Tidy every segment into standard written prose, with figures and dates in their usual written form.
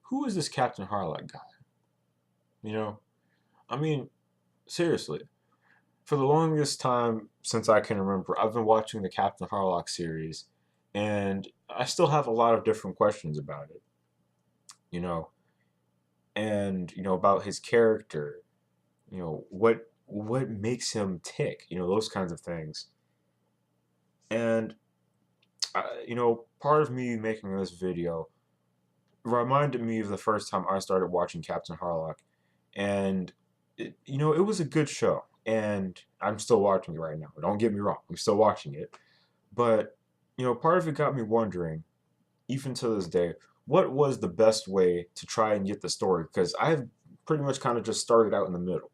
who is this Captain Harlock guy? You know, I mean, seriously, for the longest time since I can remember, I've been watching the Captain Harlock series, and I still have a lot of different questions about it, you know, and about his character, what makes him tick, those kinds of things. And part of me making this video reminded me of the first time I started watching Captain Harlock, and it was a good show, and I'm still watching it right now. Don't get me wrong, I'm still watching it, but part of it got me wondering, even to this day, what was the best way to try and get the story? Because I've pretty much kind of just started out in the middle,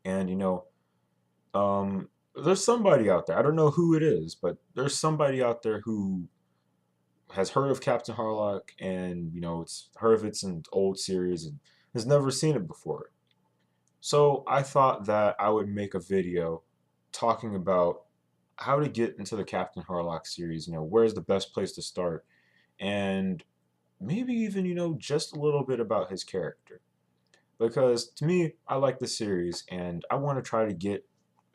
and there's somebody out there. I don't know who it is, but there's somebody out there who has heard of Captain Harlock, and it's heard of it's an old series and has never seen it before. So I thought that I would make a video talking about how to get into the Captain Harlock series, where's the best place to start, and maybe even, just a little bit about his character. Because to me, I like the series, and I want to try to get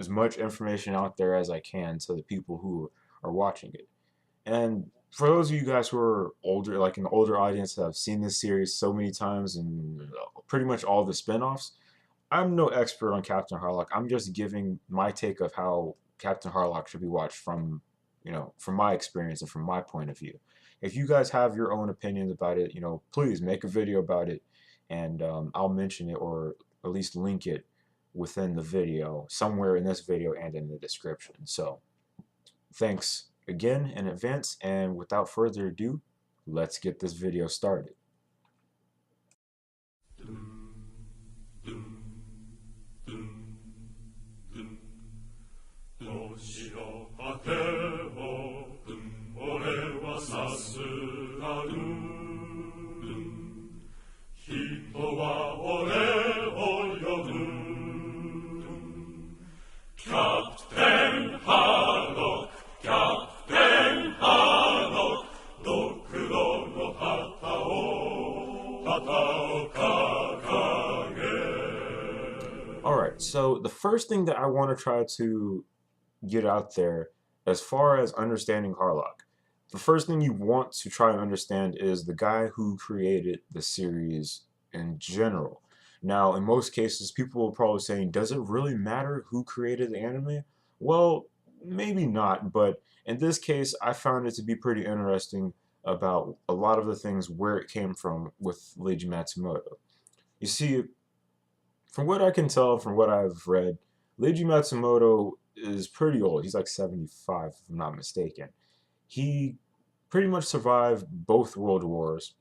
as much information out there as I can to the people who are watching it. And for those of you guys who are older, like an older audience that have seen this series so many times and pretty much all the spin-offs, I'm no expert on Captain Harlock. I'm just giving my take of how Captain Harlock should be watched from, from my experience and from my point of view. If you guys have your own opinions about it, please make a video about it, and I'll mention it or at least link it within the video, somewhere in this video and in the description. So, thanks again in advance, and without further ado, let's get this video started. 年の果てを俺はさすらう人は俺を呼ぶ Captain Harlock Captain Harlock ドクロの旗を掲げ Alright, so the first thing that I want to try to get out there as far as understanding Harlock, the first thing you want to try and understand is the guy who created the series in general. Now, in most cases, people will probably say, does it really matter who created the anime? Well, maybe not, but in this case, I found it to be pretty interesting about a lot of the things where it came from with Liji Matsumoto. You see, from what I can tell, from what I've read, Liji Matsumoto is pretty old. He's like 75, if I'm not mistaken. He pretty much survived both world wars,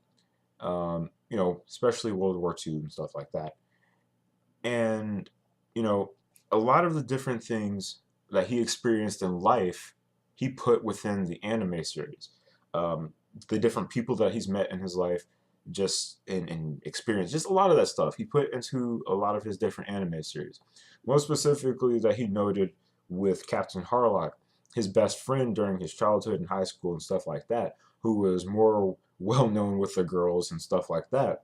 especially World War II and stuff like that. And, a lot of the different things that he experienced in life, he put within the anime series. The different people that he's met in his life, just in experience, just a lot of that stuff he put into a lot of his different anime series. Most specifically, that he noted with Captain Harlock, his best friend during his childhood and high school and stuff like that, who was more well known with the girls and stuff like that,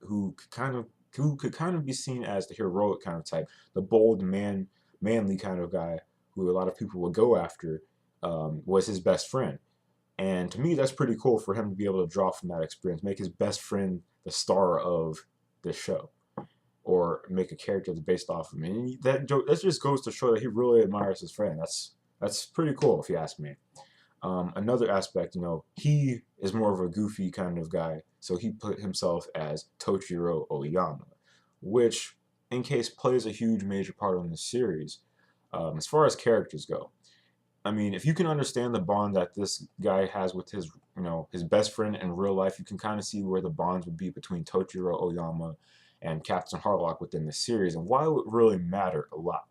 who could kind of be seen as the heroic kind of type, the bold manly kind of guy who a lot of people would go after, was his best friend. And to me, that's pretty cool for him to be able to draw from that experience, make his best friend the star of this show, or make a character that's based off of him. And that just goes to show that he really admires his friend. That's pretty cool, if you ask me. Another aspect, he is more of a goofy kind of guy, so he put himself as Tochiro Oyama, which, in case, plays a huge major part in the series. As far as characters go, I mean, if you can understand the bond that this guy has with his, his best friend in real life, you can kind of see where the bonds would be between Tochiro Oyama and Captain Harlock within the series, and why it would really matter a lot.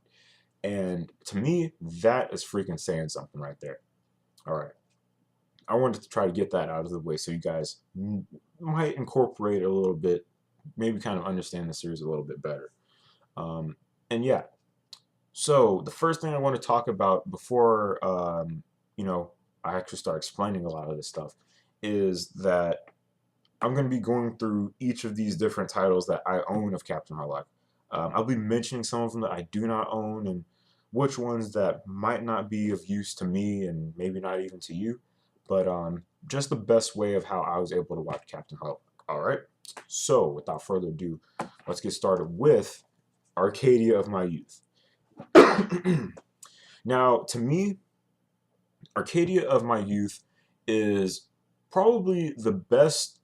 And to me, that is freaking saying something right there. All right. I wanted to try to get that out of the way so you guys might incorporate a little bit, maybe kind of understand the series a little bit better. And yeah, so the first thing I want to talk about before, I actually start explaining a lot of this stuff is that I'm going to be going through each of these different titles that I own of Captain Harlock. I'll be mentioning some of them that I do not own and which ones that might not be of use to me and maybe not even to you, but just the best way of how I was able to watch Captain Harlock. All right. So without further ado, let's get started with Arcadia of My Youth. Now, to me, Arcadia of My Youth is probably the best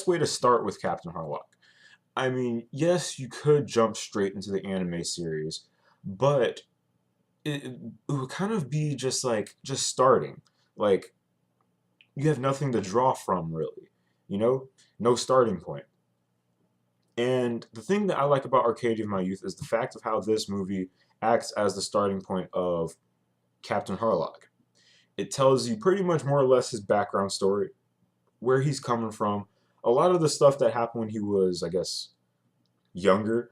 way to start with Captain Harlock. I mean, yes, you could jump straight into the anime series, but it would kind of be just starting. Like, you have nothing to draw from, really. You know? No starting point. And the thing that I like about Arcadia of My Youth is the fact of how this movie acts as the starting point of Captain Harlock. It tells you pretty much more or less his background story, where he's coming from, a lot of the stuff that happened when he was, I guess, younger,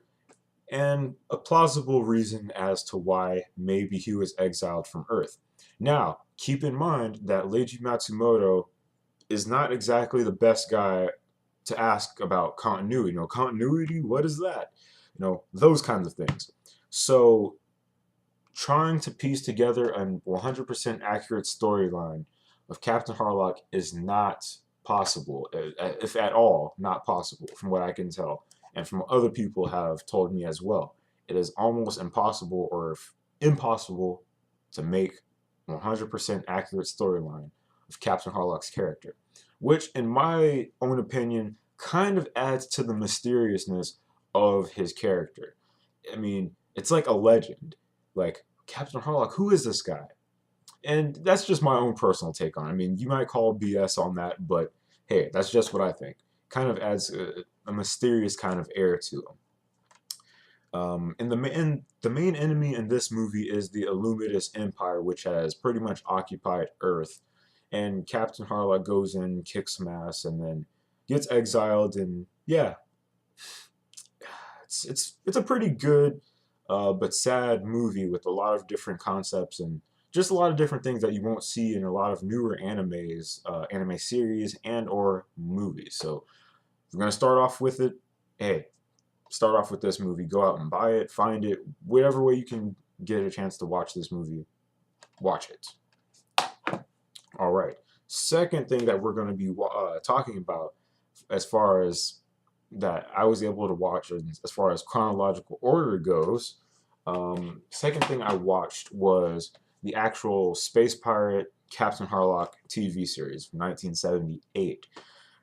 and a plausible reason as to why maybe he was exiled from Earth. Now, keep in mind that Liji Matsumoto is not exactly the best guy to ask about continuity. Continuity, what is that? Those kinds of things. So, trying to piece together a 100% accurate storyline of Captain Harlock is not possible, if at all, not possible, from what I can tell, and from other people have told me as well. It is almost impossible or impossible to make 100% accurate storyline of Captain Harlock's character, which, in my own opinion, kind of adds to the mysteriousness of his character. I mean, it's like a legend. Like, Captain Harlock, who is this guy? And that's just my own personal take on it. I mean, you might call BS on that, but hey, that's just what I think. Kind of adds a mysterious kind of air to him. And the main enemy in this movie is the Illuminous Empire, which has pretty much occupied Earth. And Captain Harlock goes in, kicks some ass, and then gets exiled. And yeah, it's a pretty good but sad movie with a lot of different concepts and just a lot of different things that you won't see in a lot of newer anime series and or movies. So if we're gonna start off with it, hey, start off with this movie. Go out and buy it, find it, whatever way you can get a chance to watch this movie, watch it. All right. Second thing that we're going to be talking about, as far as that I was able to watch, as far as chronological order goes, second thing I watched was the actual Space Pirate Captain Harlock TV series from 1978.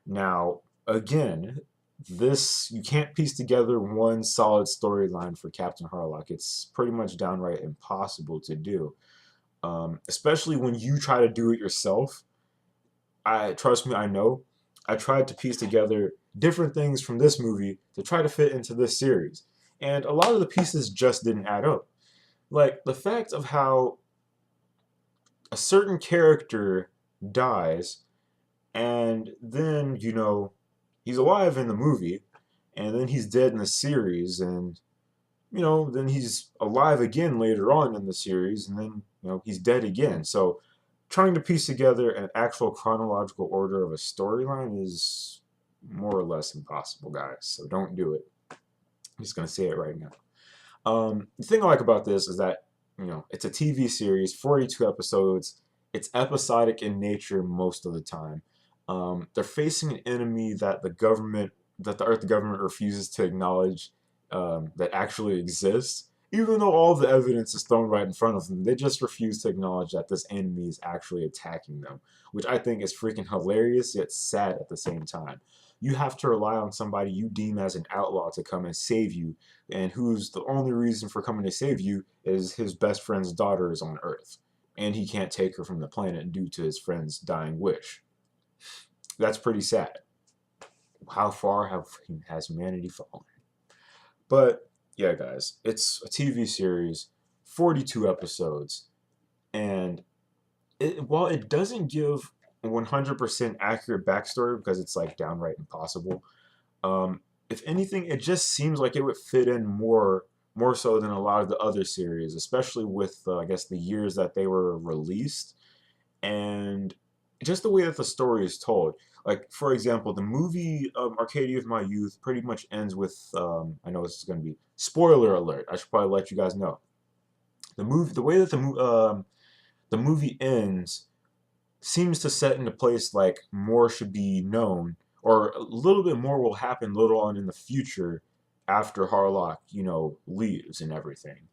Now, again, this you can't piece together one solid storyline for Captain Harlock. It's pretty much downright impossible to do, especially when you try to do it yourself. I trust me, I know. I tried to piece together different things from this movie to try to fit into this series, and a lot of the pieces just didn't add up. Like the fact of how a certain character dies, and then he's alive in the movie, and then he's dead in the series, and then he's alive again later on in the series, and then he's dead again. So trying to piece together an actual chronological order of a storyline is more or less impossible, guys. So don't do it. I'm just gonna say it right now. The thing I like about this is that it's a TV series, 42 episodes. It's episodic in nature most of the time. They're facing an enemy that the Earth government refuses to acknowledge that actually exists. Even though all the evidence is thrown right in front of them, they just refuse to acknowledge that this enemy is actually attacking them, which I think is freaking hilarious yet sad at the same time. You have to rely on somebody you deem as an outlaw to come and save you, and who's the only reason for coming to save you is his best friend's daughter is on Earth, and he can't take her from the planet due to his friend's dying wish. That's pretty sad. How far has humanity fallen? But yeah, guys, it's a TV series, 42 episodes, and while it doesn't give a 100% accurate backstory because it's like downright impossible, if anything, it just seems like it would fit in more so than a lot of the other series, especially with I guess the years that they were released and just the way that the story is told. Like, for example, the movie Arcadia of My Youth pretty much ends with, I know this is going to be spoiler alert. I should probably let you guys know. The way that the movie ends seems to set into place like more should be known, or a little bit more will happen later on in the future after Harlock, leaves and everything.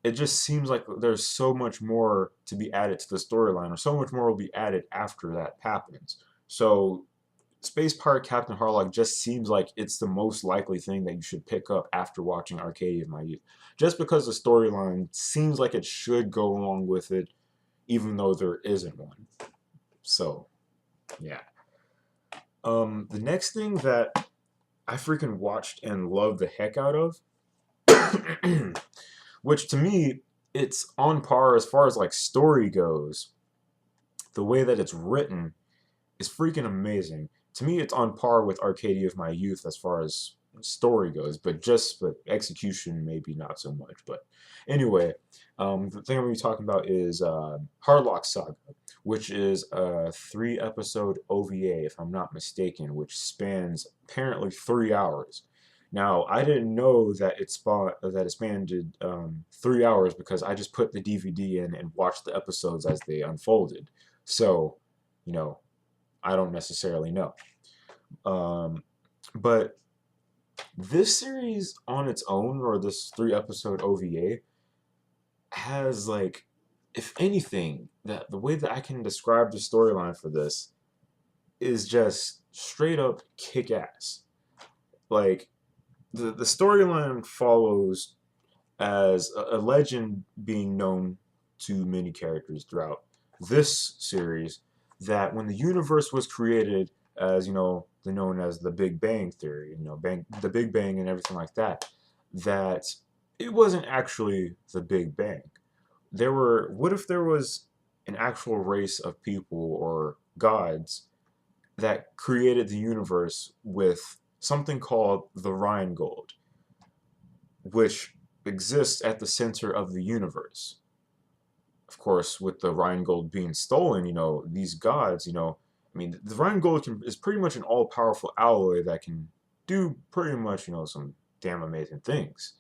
It just seems like there's so much more to be added to the storyline, or so much more will be added after that happens. So, Space Pirate Captain Harlock just seems like it's the most likely thing that you should pick up after watching Arcadia of My Youth. Just because the storyline seems like it should go along with it, even though there isn't one. So, yeah. The next thing that I freaking watched and loved the heck out of, which to me, it's on par as far as like story goes. The way that it's written is freaking amazing. To me, it's on par with Arcadia of My Youth as far as story goes, but execution maybe not so much. But anyway, the thing I'm going to be talking about is Harlock Saga, which is a 3-episode OVA, if I'm not mistaken, which spans apparently 3 hours. Now, I didn't know that it spanned 3 hours because I just put the DVD in and watched the episodes as they unfolded. So, you know, I don't necessarily know. Um, but this series on its own, or this 3-episode OVA, has like, if anything, that the way that I can describe the storyline for this is just straight up kick ass. Like the storyline follows as a legend being known to many characters throughout this series, that when the universe was created, as they're known as the Big Bang Theory, the Big Bang and everything like that, that it wasn't actually the Big Bang. What if there was an actual race of people or gods that created the universe with something called the Rheingold, which exists at the center of the universe. Of course, with the Rheingold being stolen, these gods, I mean, the Rheingold is pretty much an all-powerful alloy that can do pretty much, some damn amazing things.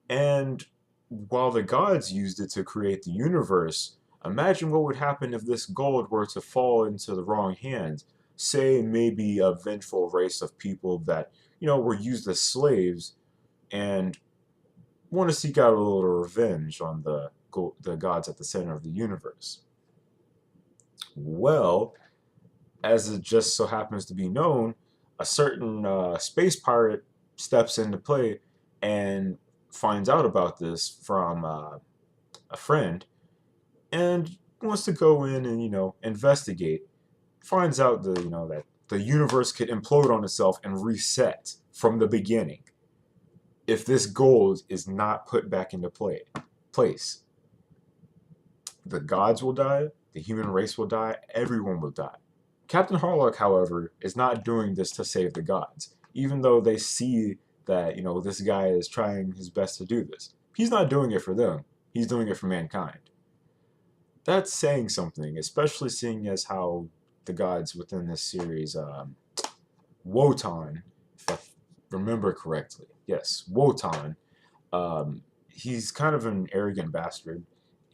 And while the gods used it to create the universe, imagine what would happen if this gold were to fall into the wrong hands. Say maybe a vengeful race of people that, were used as slaves and want to seek out a little revenge on the gods at the center of the universe. Well, as it just so happens to be known, a certain space pirate steps into play and finds out about this from a friend and wants to go in and investigate. Finds out that the universe could implode on itself and reset from the beginning if this gold is not put back into place. The gods will die, the human race will die, everyone will die. Captain Harlock, however, is not doing this to save the gods, even though they see that, this guy is trying his best to do this. He's not doing it for them, he's doing it for mankind. That's saying something, especially seeing as how the gods within this series, Wotan, if I remember correctly, yes, Wotan, he's kind of an arrogant bastard,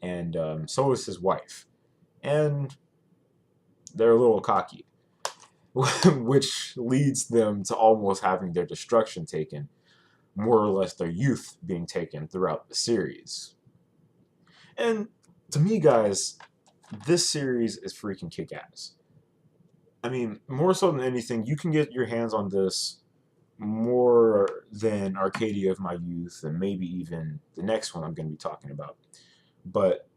and so is his wife. And they're a little cocky, which leads them to almost having their destruction taken, more or less their youth being taken throughout the series. And to me, guys, this series is freaking kick-ass. I mean, more so than anything, you can get your hands on this more than Arcadia of My Youth and maybe even the next one I'm going to be talking about. But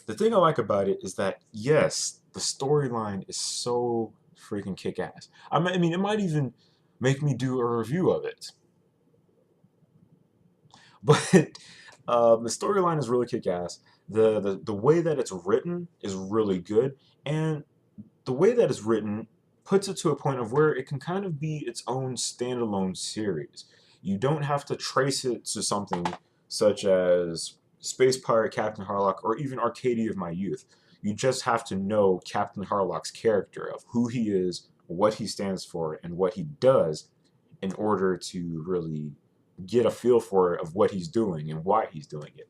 the thing I like about it is that, yes, the storyline is so freaking kick-ass. I mean, it might even make me do a review of it. But the storyline is really kick-ass. The way that it's written is really good. And the way that it's written puts it to a point of where it can kind of be its own standalone series. You don't have to trace it to something such as Space Pirate Captain Harlock or even Arcadia of My Youth. You just have to know Captain Harlock's character, of who he is, what he stands for, and what he does in order to really get a feel for it of what he's doing and why he's doing it.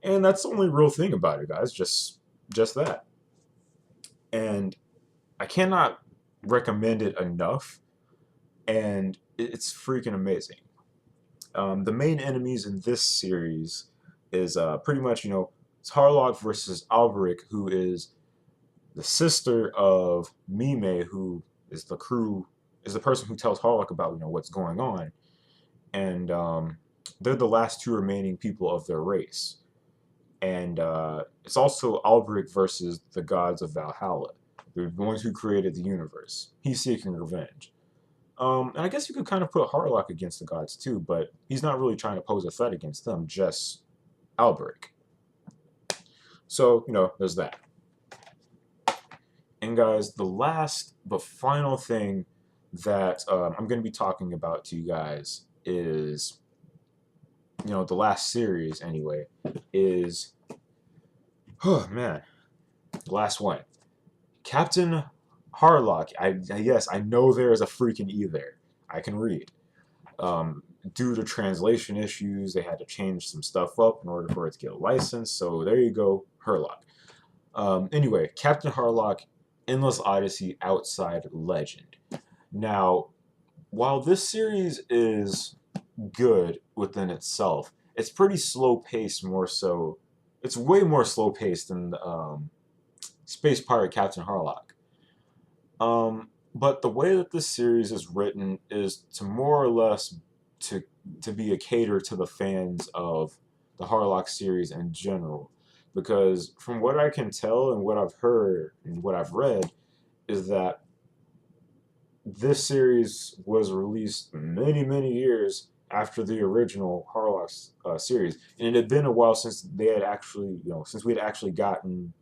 And that's the only real thing about it, guys. Just that. And I cannot recommend it enough. And it's freaking amazing. The main enemies in this series is pretty much, it's Harlock versus Alberic, who is the sister of Mime, who is the person who tells Harlock about, what's going on. And they're the last two remaining people of their race. And it's also Alberic versus the gods of Valhalla, the ones who created the universe. He's seeking revenge. And I guess you could kind of put Harlock against the gods too, but he's not really trying to pose a threat against them, just Alberic. So, there's that. And guys, the last but final thing that I'm going to be talking about to you guys is, the last series anyway, is, oh man, the last one. Captain Harlock. Yes, I know there is a freaking E there. I can read. Due to translation issues, they had to change some stuff up in order for it to get a license. So there you go, Harlock. Anyway, Captain Harlock, Endless Odyssey Outside Legend. Now, while this series is good within itself, it's pretty slow paced. More so, it's way more slow paced than Space Pirate Captain Harlock. But the way that this series is written is to more or less to be a cater to the fans of the Harlock series in general. Because from what I can tell and what I've heard and what I've read is that this series was released many, many years after the original Harlock series. And it had been a while since they had actually, since we had actually gotten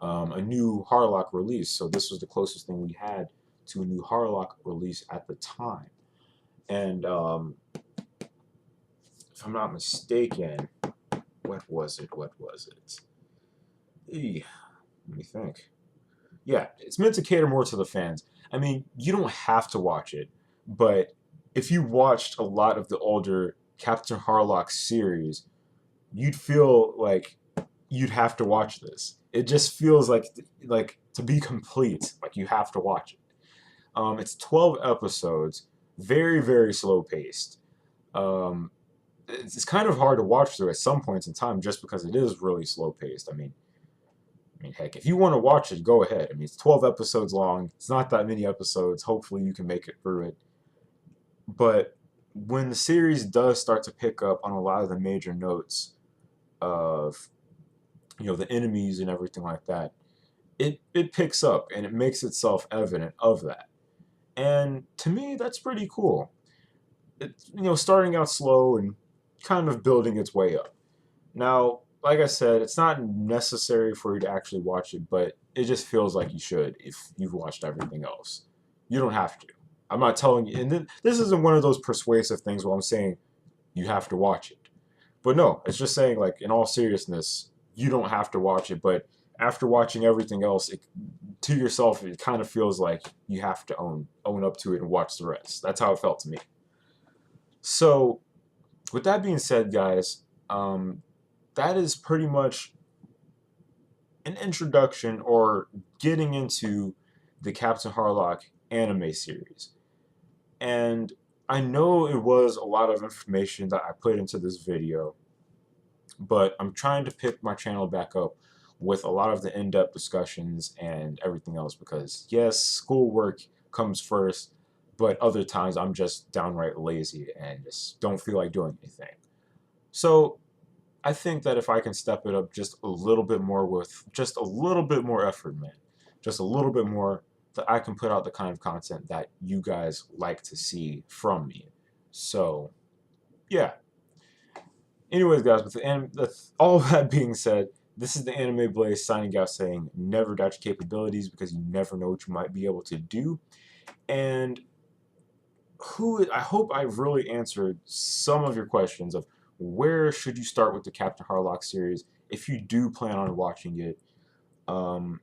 a new Harlock release. So this was the closest thing we had to a new Harlock release at the time. And if I'm not mistaken, what was it? Let me think. Yeah, it's meant to cater more to the fans. I mean, you don't have to watch it, but if you watched a lot of the older Captain Harlock series, you'd feel like you'd have to watch this. It just feels like to be complete, like you have to watch it. It's 12 episodes, very, very slow paced. It's kind of hard to watch through at some points in time just because it is really slow paced. I mean, heck, if you want to watch it, go ahead. I mean, it's 12 episodes long. It's not that many episodes. Hopefully, you can make it through it. But when the series does start to pick up on a lot of the major notes of, the enemies and everything like that, it picks up and it makes itself evident of that. And to me, that's pretty cool. It's, starting out slow and kind of building its way up. Now, like I said, it's not necessary for you to actually watch it, but it just feels like you should if you've watched everything else. You don't have to. I'm not telling you, and this isn't one of those persuasive things where I'm saying you have to watch it. But no, it's just saying, like, in all seriousness, you don't have to watch it, but after watching everything else, to yourself, it kind of feels like you have to own up to it and watch the rest. That's how it felt to me. So, with that being said, guys, that is pretty much an introduction or getting into the Captain Harlock anime series. And I know it was a lot of information that I put into this video, but I'm trying to pick my channel back up with a lot of the in-depth discussions and everything else because, yes, schoolwork comes first, but other times I'm just downright lazy and just don't feel like doing anything. So I think that if I can step it up just a little bit more with just a little bit more effort, man, just a little bit more, that I can put out the kind of content that you guys like to see from me. So, yeah. Anyways, guys, with all that being said, this is the Anime Blaze signing out saying never doubt your capabilities because you never know what you might be able to do. And I hope I've really answered some of your questions of where should you start with the Captain Harlock series if you do plan on watching it. Um,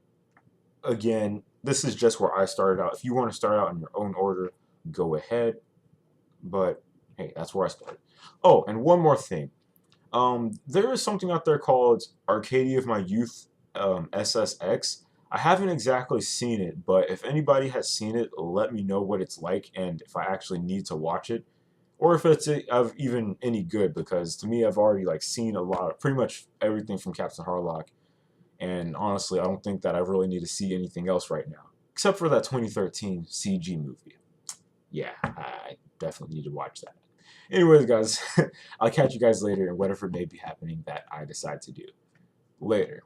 Again, this is just where I started out. If you want to start out in your own order, go ahead. But hey, that's where I started. Oh, and one more thing. There is something out there called Arcadia of My Youth, SSX. I haven't exactly seen it, but if anybody has seen it, let me know what it's like and if I actually need to watch it, or if it's of even any good. Because to me, I've already like seen a lot, pretty much everything from Captain Harlock, and honestly, I don't think that I really need to see anything else right now, except for that 2013 CG movie. Yeah, I definitely need to watch that. Anyways, guys, I'll catch you guys later in whatever may be happening that I decide to do. Later.